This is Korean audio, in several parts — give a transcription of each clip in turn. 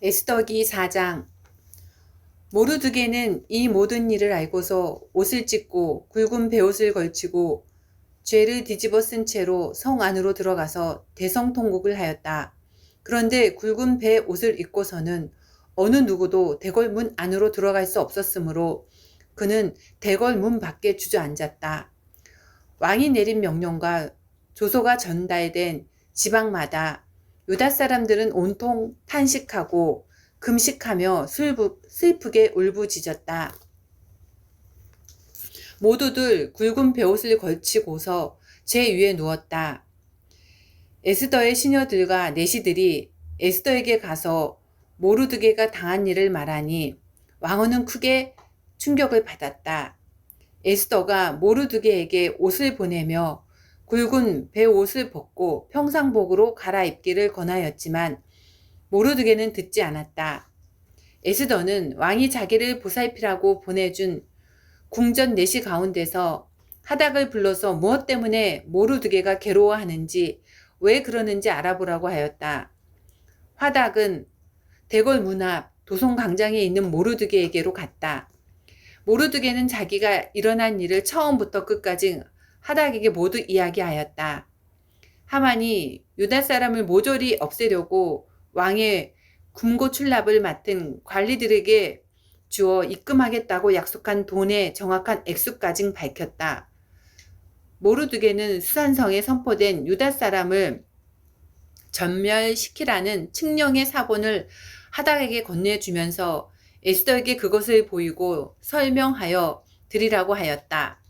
에스더기 4장. 모르드게는 이 모든 일을 알고서 옷을 찢고 굵은 베옷을 걸치고 죄를 뒤집어 쓴 채로 성 안으로 들어가서 대성통곡을 하였다. 그런데 굵은 배 옷을 입고서는 어느 누구도 대궐 문 안으로 들어갈 수 없었으므로 그는 대궐 문 밖에 주저앉았다. 왕이 내린 명령과 조서가 전달된 지방마다 유다 사람들은 온통 탄식하고 금식하며 슬프게 울부짖었다. 모두들 굵은 베옷을 걸치고서 제 위에 누웠다. 에스더의 시녀들과 내시들이 에스더에게 가서 모르드게가 당한 일을 말하니 왕후는 크게 충격을 받았다. 에스더가 모르드게에게 옷을 보내며 굵은 베옷을 벗고 평상복으로 갈아입기를 권하였지만 모르드게는 듣지 않았다. 에스더는 왕이 자기를 보살피라고 보내준 궁전 내시 가운데서 하닥을 불러서 무엇 때문에 모르드게가 괴로워하는지 왜 그러는지 알아보라고 하였다. 하닥은 대궐 문 앞 도성 광장에 있는 모르드게에게로 갔다. 모르드게는 자기가 일어난 일을 처음부터 끝까지 하닥에게 모두 이야기하였다. 하만이 유다 사람을 모조리 없애려고 왕의 금고 출납을 맡은 관리들에게 주어 입금하겠다고 약속한 돈의 정확한 액수까지 밝혔다. 모르드게는 수산성에 선포된 유다 사람을 전멸시키라는 칙령의 사본을 하닥에게 건네주면서 에스더에게 그것을 보이고 설명하여 드리라고 하였다.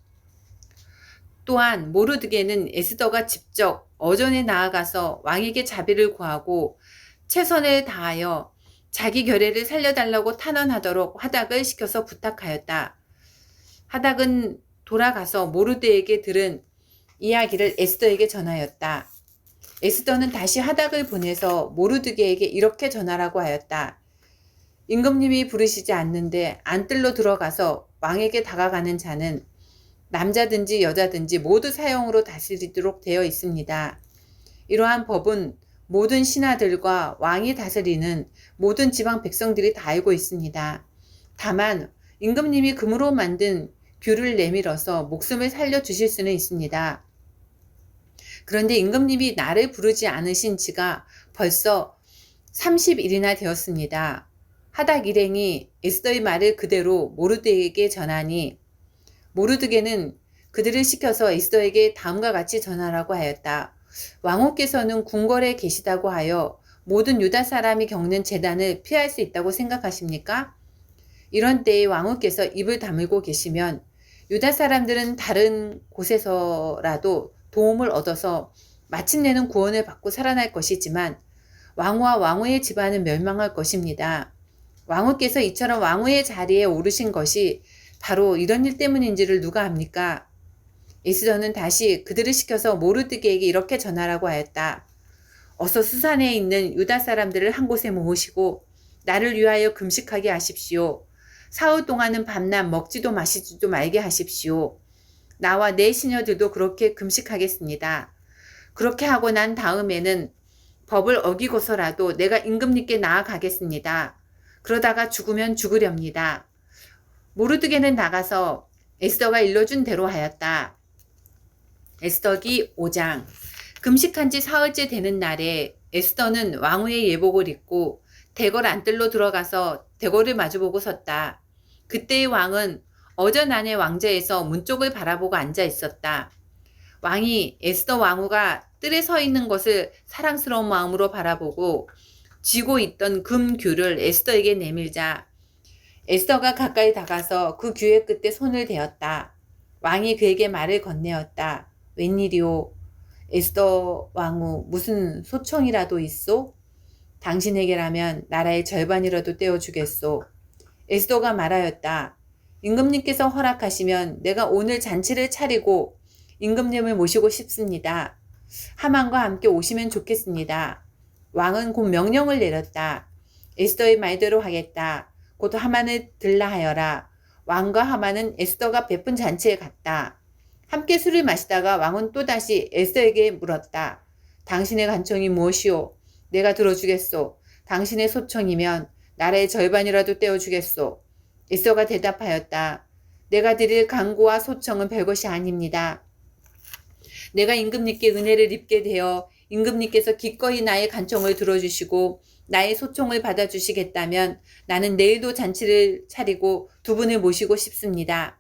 또한 모르드게는 에스더가 직접 어전에 나아가서 왕에게 자비를 구하고 최선을 다하여 자기 결례를 살려달라고 탄원하도록 하닥을 시켜서 부탁하였다. 하닥은 돌아가서 모르드에게 들은 이야기를 에스더에게 전하였다. 에스더는 다시 하닥을 보내서 모르드게에게 이렇게 전하라고 하였다. 임금님이 부르시지 않는데 안뜰로 들어가서 왕에게 다가가는 자는 남자든지 여자든지 모두 사형으로 다스리도록 되어 있습니다. 이러한 법은 모든 신하들과 왕이 다스리는 모든 지방 백성들이 다 알고 있습니다. 다만 임금님이 금으로 만든 규를 내밀어서 목숨을 살려주실 수는 있습니다. 그런데 임금님이 나를 부르지 않으신 지가 벌써 30일이나 되었습니다. 하닥 일행이 에스더의 말을 그대로 모르드에게 전하니 모르드게는 그들을 시켜서 에스더에게 다음과 같이 전하라고 하였다. 왕후께서는 궁궐에 계시다고 하여 모든 유다 사람이 겪는 재난을 피할 수 있다고 생각하십니까? 이런 때에 왕후께서 입을 다물고 계시면 유다 사람들은 다른 곳에서라도 도움을 얻어서 마침내는 구원을 받고 살아날 것이지만 왕후와 왕후의 집안은 멸망할 것입니다. 왕후께서 이처럼 왕후의 자리에 오르신 것이 바로 이런 일 때문인지를 누가 압니까? 에스더는 다시 그들을 시켜서 모르드게에게 이렇게 전하라고 하였다. 어서 수산에 있는 유다 사람들을 한 곳에 모으시고 나를 위하여 금식하게 하십시오. 사흘 동안은 밤낮 먹지도 마시지도 말게 하십시오. 나와 내 시녀들도 그렇게 금식하겠습니다. 그렇게 하고 난 다음에는 법을 어기고서라도 내가 임금님께 나아가겠습니다. 그러다가 죽으면 죽으렵니다. 모르드게는 나가서 에스더가 일러준 대로 하였다. 에스더기 5장. 금식한 지 사흘째 되는 날에 에스더는 왕후의 예복을 입고 대궐 안뜰로 들어가서 대궐을 마주보고 섰다. 그때의 왕은 어전 안의 왕좌에서 문 쪽을 바라보고 앉아 있었다. 왕이 에스더 왕후가 뜰에 서 있는 것을 사랑스러운 마음으로 바라보고 쥐고 있던 금 규를 에스더에게 내밀자 에스더가 가까이 다가서 그 규의 끝에 손을 대었다. 왕이 그에게 말을 건네었다. 웬일이오? 에스더 왕후, 무슨 소청이라도 있소? 당신에게라면 나라의 절반이라도 떼어주겠소. 에스더가 말하였다. 임금님께서 허락하시면 내가 오늘 잔치를 차리고 임금님을 모시고 싶습니다. 하만과 함께 오시면 좋겠습니다. 왕은 곧 명령을 내렸다. 에스더의 말대로 하겠다. 곧 하만을 들라 하여라. 왕과 하만은 에스더가 베푼 잔치에 갔다. 함께 술을 마시다가 왕은 또다시 에스더에게 물었다. 당신의 간청이 무엇이오? 내가 들어주겠소. 당신의 소총이면 나라의 절반이라도 떼어주겠소. 에스더가 대답하였다. 내가 드릴 간구와 소청은 별것이 아닙니다. 내가 임금님께 은혜를 입게 되어 임금님께서 기꺼이 나의 간청을 들어주시고 나의 소총을 받아주시겠다면 나는 내일도 잔치를 차리고 두 분을 모시고 싶습니다.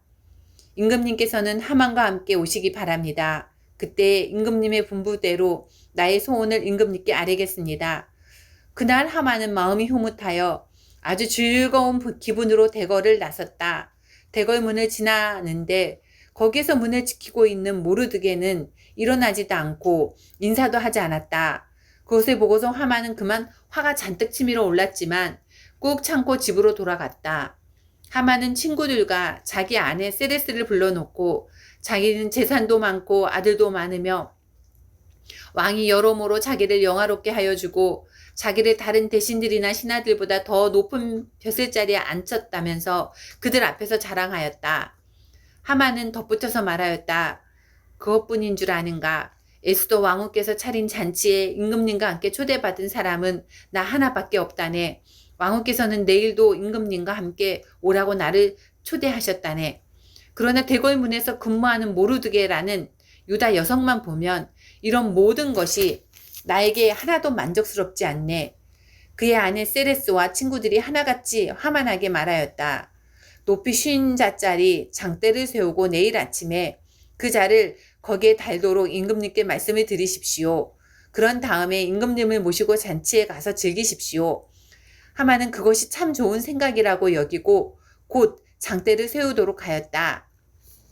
임금님께서는 하만과 함께 오시기 바랍니다. 그때 임금님의 분부대로 나의 소원을 임금님께 아뢰겠습니다. 그날 하만은 마음이 흐뭇하여 아주 즐거운 기분으로 대궐을 나섰다. 대궐 문을 지나는데 거기에서 문을 지키고 있는 모르드게는 일어나지도 않고 인사도 하지 않았다. 그것을 보고서 하만은 그만 화가 잔뜩 치밀어 올랐지만 꾹 참고 집으로 돌아갔다. 하만은 친구들과 자기 아내 세레스를 불러놓고 자기는 재산도 많고 아들도 많으며 왕이 여러모로 자기를 영화롭게 하여 주고 자기를 다른 대신들이나 신하들보다 더 높은 벼슬자리에 앉혔다면서 그들 앞에서 자랑하였다. 하만은 덧붙여서 말하였다. 그것뿐인 줄 아는가? 에스더 왕후께서 차린 잔치에 임금님과 함께 초대받은 사람은 나 하나밖에 없다네. 왕후께서는 내일도 임금님과 함께 오라고 나를 초대하셨다네. 그러나 대궐문에서 근무하는 모르드게라는 유다 여성만 보면 이런 모든 것이 나에게 하나도 만족스럽지 않네. 그의 아내 세레스와 친구들이 하나같이 화만하게 말하였다. 높이 50자짜리 장대를 세우고 내일 아침에 그 자를 거기에 달도록 임금님께 말씀을 드리십시오. 그런 다음에 임금님을 모시고 잔치에 가서 즐기십시오. 하만은 그것이 참 좋은 생각이라고 여기고 곧 장대를 세우도록 하였다.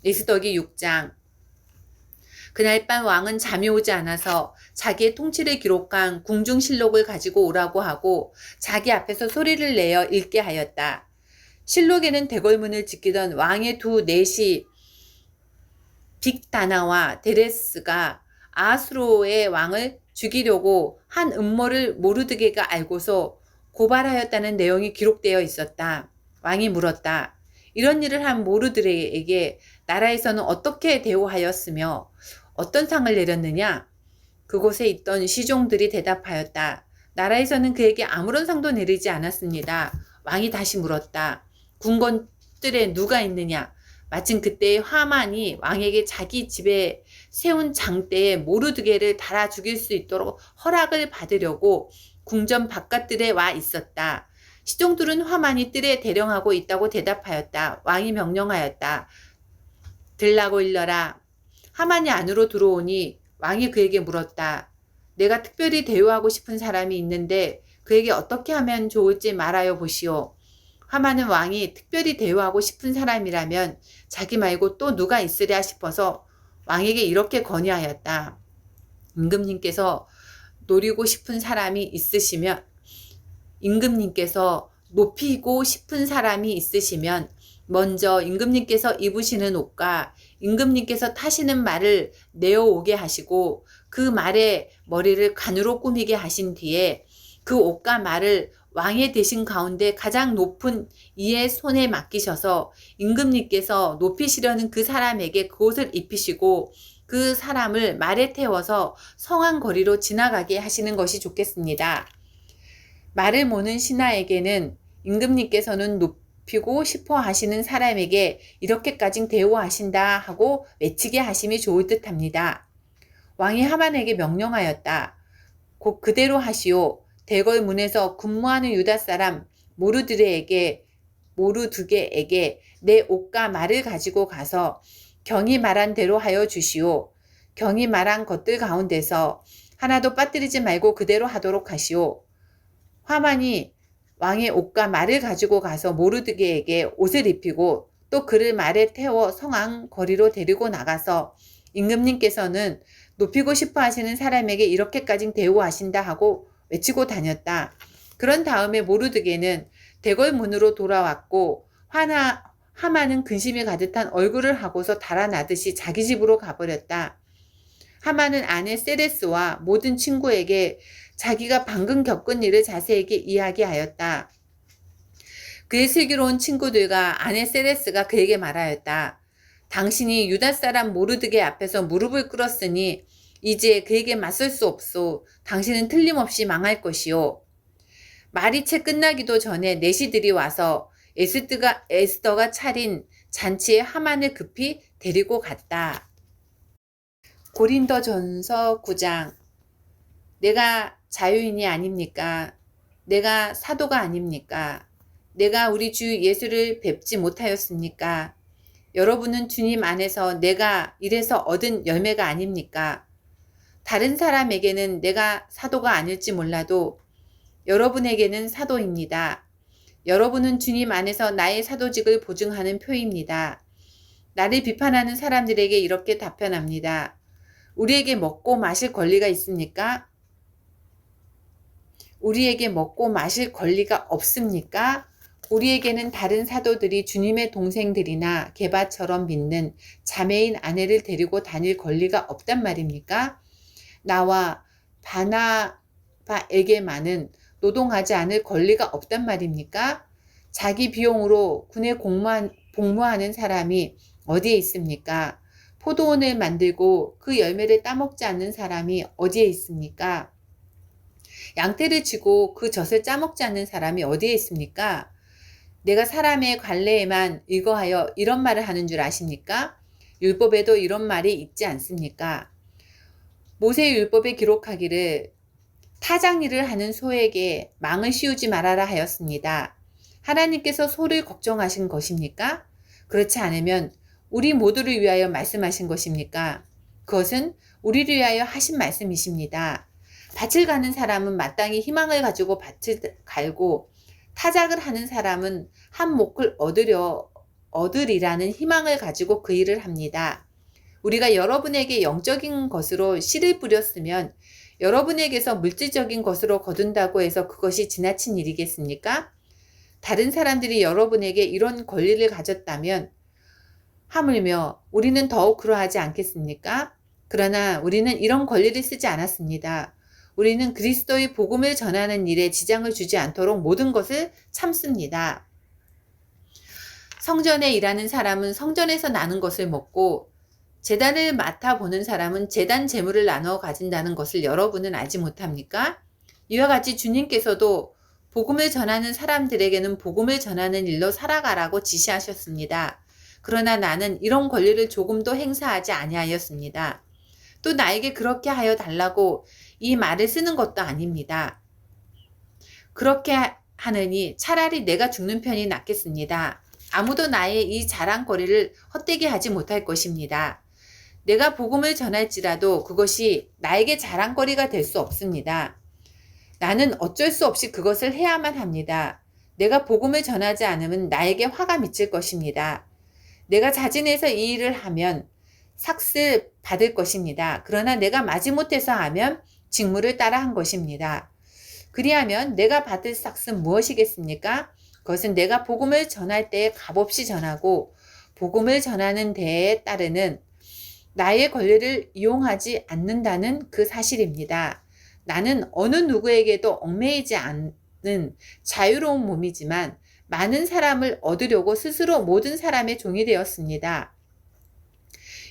에스더기 6장. 그날 밤 왕은 잠이 오지 않아서 자기의 통치를 기록한 궁중실록을 가지고 오라고 하고 자기 앞에서 소리를 내어 읽게 하였다. 실록에는 대궐문을 지키던 왕의 두 넷이 빅다나와 데레스가 아수로의 왕을 죽이려고 한 음모를 모르드게가 알고서 고발하였다는 내용이 기록되어 있었다. 왕이 물었다. 이런 일을 한 모르드게에게 나라에서는 어떻게 대우하였으며 어떤 상을 내렸느냐? 그곳에 있던 시종들이 대답하였다. 나라에서는 그에게 아무런 상도 내리지 않았습니다. 왕이 다시 물었다. 궁궐들에 누가 있느냐? 마침 그때 하만이 왕에게 자기 집에 세운 장대에 모르드게를 달아 죽일 수 있도록 허락을 받으려고 궁전 바깥들에 와 있었다. 시종들은 하만이 뜰에 대령하고 있다고 대답하였다. 왕이 명령하였다. 들라고 일러라. 하만이 안으로 들어오니 왕이 그에게 물었다. 내가 특별히 대우하고 싶은 사람이 있는데 그에게 어떻게 하면 좋을지 말하여 보시오. 하만은 왕이 특별히 대우하고 싶은 사람이라면 자기 말고 또 누가 있으랴 싶어서 왕에게 이렇게 건의하였다. 임금님께서 노리고 싶은 사람이 있으시면 임금님께서 높이고 싶은 사람이 있으시면 먼저 임금님께서 입으시는 옷과 임금님께서 타시는 말을 내어오게 하시고 그 말의 머리를 관으로 꾸미게 하신 뒤에 그 옷과 말을 왕의 대신 가운데 가장 높은 이의 손에 맡기셔서 임금님께서 높이시려는 그 사람에게 그 옷을 입히시고 그 사람을 말에 태워서 성안 거리로 지나가게 하시는 것이 좋겠습니다. 말을 모는 신하에게는 임금님께서는 높이고 싶어 하시는 사람에게 이렇게까지 대우하신다 하고 외치게 하심이 좋을 듯 합니다. 왕이 하만에게 명령하였다. 곧 그대로 하시오. 대궐 문에서 근무하는 유다 사람 모르드게에게 내 옷과 말을 가지고 가서 경이 말한 대로 하여 주시오. 경이 말한 것들 가운데서 하나도 빠뜨리지 말고 그대로 하도록 하시오. 하만이 왕의 옷과 말을 가지고 가서 모르드게에게 옷을 입히고 또 그를 말에 태워 성안 거리로 데리고 나가서 임금님께서는 높이고 싶어 하시는 사람에게 이렇게까지 대우하신다 하고 외치고 다녔다. 그런 다음에 모르드게는 대궐 문으로 돌아왔고 하만은 근심이 가득한 얼굴을 하고서 달아나듯이 자기 집으로 가버렸다. 하만은 아내 세레스와 모든 친구에게 자기가 방금 겪은 일을 자세하게 이야기하였다. 그의 슬기로운 친구들과 아내 세레스가 그에게 말하였다. 당신이 유다 사람 모르드게 앞에서 무릎을 꿇었으니 이제 그에게 맞설 수 없소. 당신은 틀림없이 망할 것이요. 말이 채 끝나기도 전에 내시들이 와서 에스더가 차린 잔치에 하만을 급히 데리고 갔다. 고린도전서 9장. 내가 자유인이 아닙니까? 내가 사도가 아닙니까? 내가 우리 주 예수를 뵙지 못하였습니까? 여러분은 주님 안에서 내가 이래서 얻은 열매가 아닙니까? 다른 사람에게는 내가 사도가 아닐지 몰라도 여러분에게는 사도입니다. 여러분은 주님 안에서 나의 사도직을 보증하는 표입니다. 나를 비판하는 사람들에게 이렇게 답변합니다. 우리에게 먹고 마실 권리가 있습니까? 우리에게 먹고 마실 권리가 없습니까? 우리에게는 다른 사도들이 주님의 동생들이나 게바처럼 믿는 자매인 아내를 데리고 다닐 권리가 없단 말입니까? 나와 바나바에게만은 노동하지 않을 권리가 없단 말입니까? 자기 비용으로 군에 복무하는 사람이 어디에 있습니까? 포도원을 만들고 그 열매를 따먹지 않는 사람이 어디에 있습니까? 양떼를 치고 그 젖을 짜먹지 않는 사람이 어디에 있습니까? 내가 사람의 관례에만 의거하여 이런 말을 하는 줄 아십니까? 율법에도 이런 말이 있지 않습니까? 모세의 율법에 기록하기를 타작일을 하는 소에게 망을 씌우지 말아라 하였습니다. 하나님께서 소를 걱정하신 것입니까? 그렇지 않으면 우리 모두를 위하여 말씀하신 것입니까? 그것은 우리를 위하여 하신 말씀이십니다. 밭을 가는 사람은 마땅히 희망을 가지고 밭을 갈고 타작을 하는 사람은 한 몫을 얻으리라는 희망을 가지고 그 일을 합니다. 우리가 여러분에게 영적인 것으로 씨를 뿌렸으면 여러분에게서 물질적인 것으로 거둔다고 해서 그것이 지나친 일이겠습니까? 다른 사람들이 여러분에게 이런 권리를 가졌다면 하물며 우리는 더욱 그러하지 않겠습니까? 그러나 우리는 이런 권리를 쓰지 않았습니다. 우리는 그리스도의 복음을 전하는 일에 지장을 주지 않도록 모든 것을 참습니다. 성전에 일하는 사람은 성전에서 나는 것을 먹고 제단을 맡아보는 사람은 제단 재물을 나눠 가진다는 것을 여러분은 알지 못합니까? 이와 같이 주님께서도 복음을 전하는 사람들에게는 복음을 전하는 일로 살아가라고 지시하셨습니다. 그러나 나는 이런 권리를 조금도 행사하지 아니하였습니다. 또 나에게 그렇게 하여 달라고 이 말을 쓰는 것도 아닙니다. 그렇게 하느니 차라리 내가 죽는 편이 낫겠습니다. 아무도 나의 이 자랑거리를 헛되게 하지 못할 것입니다. 내가 복음을 전할지라도 그것이 나에게 자랑거리가 될 수 없습니다. 나는 어쩔 수 없이 그것을 해야만 합니다. 내가 복음을 전하지 않으면 나에게 화가 미칠 것입니다. 내가 자진해서 이 일을 하면 삭슬 받을 것입니다. 그러나 내가 마지못해서 하면 직무를 따라 한 것입니다. 그리하면 내가 받을 삭은 무엇이겠습니까? 그것은 내가 복음을 전할 때에 값없이 전하고 복음을 전하는 데에 따르는 나의 권리를 이용하지 않는다는 그 사실입니다. 나는 어느 누구에게도 얽매이지 않는 자유로운 몸이지만 많은 사람을 얻으려고 스스로 모든 사람의 종이 되었습니다.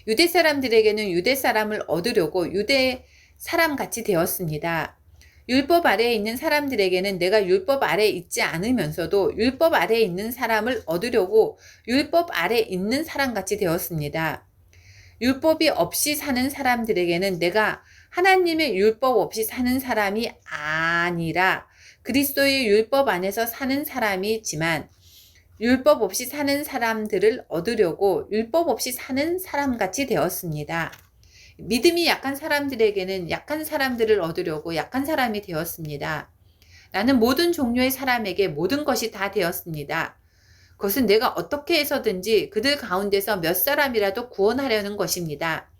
유대 사람들에게는 유대 사람을 얻으려고 유대 사람같이 되었습니다. 율법 아래에 있는 사람들에게는 내가 율법 아래에 있지 않으면서도 율법 아래에 있는 사람을 얻으려고 율법 아래에 있는 사람같이 되었습니다. 율법이 없이 사는 사람들에게는 내가 하나님의 율법 없이 사는 사람이 아니라 그리스도의 율법 안에서 사는 사람이지만 율법 없이 사는 사람들을 얻으려고 율법 없이 사는 사람같이 되었습니다. 믿음이 약한 사람들에게는 약한 사람들을 얻으려고 약한 사람이 되었습니다. 나는 모든 종류의 사람에게 모든 것이 다 되었습니다. 그것은 내가 어떻게 해서든지 그들 가운데서 몇 사람이라도 구원하려는 것입니다.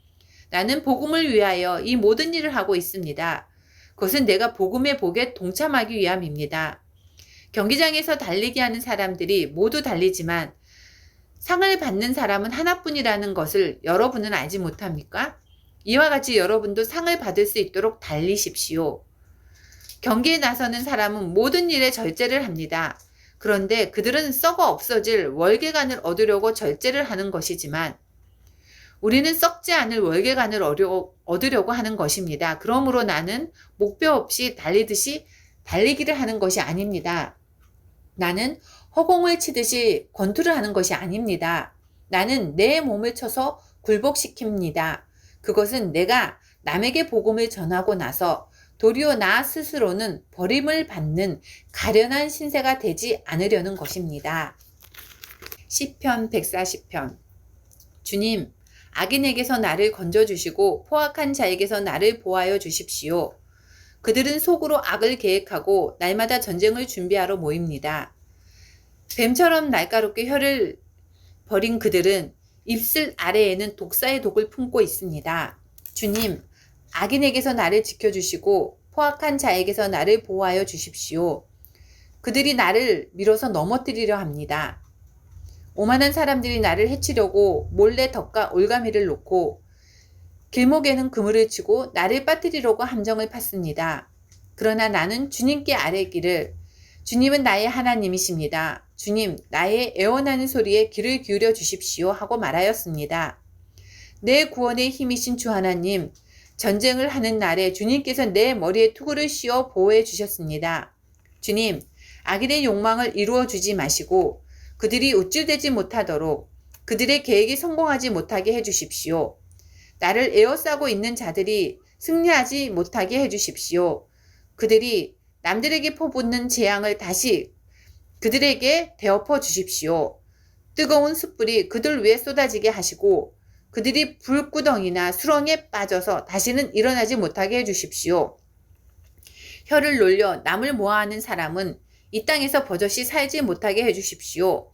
나는 복음을 위하여 이 모든 일을 하고 있습니다. 그것은 내가 복음의 복에 동참하기 위함입니다. 경기장에서 달리기 하는 사람들이 모두 달리지만 상을 받는 사람은 하나뿐이라는 것을 여러분은 알지 못합니까? 이와 같이 여러분도 상을 받을 수 있도록 달리십시오. 경기에 나서는 사람은 모든 일에 절제를 합니다. 그런데 그들은 썩어 없어질 월계관을 얻으려고 절제를 하는 것이지만 우리는 썩지 않을 월계관을 얻으려고 하는 것입니다. 그러므로 나는 목표 없이 달리듯이 달리기를 하는 것이 아닙니다. 나는 허공을 치듯이 권투를 하는 것이 아닙니다. 나는 내 몸을 쳐서 굴복시킵니다. 그것은 내가 남에게 복음을 전하고 나서 도리어 나 스스로는 버림을 받는 가련한 신세가 되지 않으려는 것입니다. 시편 140편. 주님, 악인에게서 나를 건져주시고 포악한 자에게서 나를 보호하여 주십시오. 그들은 속으로 악을 계획하고 날마다 전쟁을 준비하러 모입니다. 뱀처럼 날카롭게 혀를 버린 그들은 입술 아래에는 독사의 독을 품고 있습니다. 주님, 악인에게서 나를 지켜주시고 포악한 자에게서 나를 보호하여 주십시오. 그들이 나를 밀어서 넘어뜨리려 합니다. 오만한 사람들이 나를 해치려고 몰래 덕과 올가미를 놓고 길목에는 그물을 치고 나를 빠뜨리려고 함정을 팠습니다. 그러나 나는 주님께 아뢰기를 주님은 나의 하나님이십니다. 주님, 나의 애원하는 소리에 귀를 기울여 주십시오 하고 말하였습니다. 내 구원의 힘이신 주 하나님, 전쟁을 하는 날에 주님께서 내 머리에 투구를 씌워 보호해 주셨습니다. 주님, 악인의 욕망을 이루어 주지 마시고 그들이 우쭐대지 못하도록 그들의 계획이 성공하지 못하게 해주십시오. 나를 에워싸고 있는 자들이 승리하지 못하게 해주십시오. 그들이 남들에게 퍼붓는 재앙을 다시 그들에게 되엎어 주십시오. 뜨거운 숯불이 그들 위에 쏟아지게 하시고 그들이 불구덩이나 수렁에 빠져서 다시는 일어나지 못하게 해주십시오. 혀를 놀려 남을 모아하는 사람은 이 땅에서 버젓이 살지 못하게 해주십시오.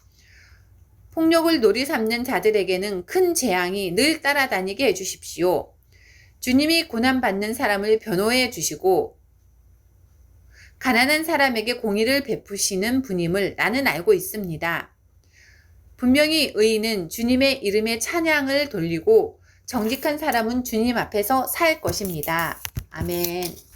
폭력을 놀이 삼는 자들에게는 큰 재앙이 늘 따라다니게 해주십시오. 주님이 고난받는 사람을 변호해 주시고 가난한 사람에게 공의를 베푸시는 분임을 나는 알고 있습니다. 분명히 의인은 주님의 이름에 찬양을 돌리고 정직한 사람은 주님 앞에서 살 것입니다. 아멘.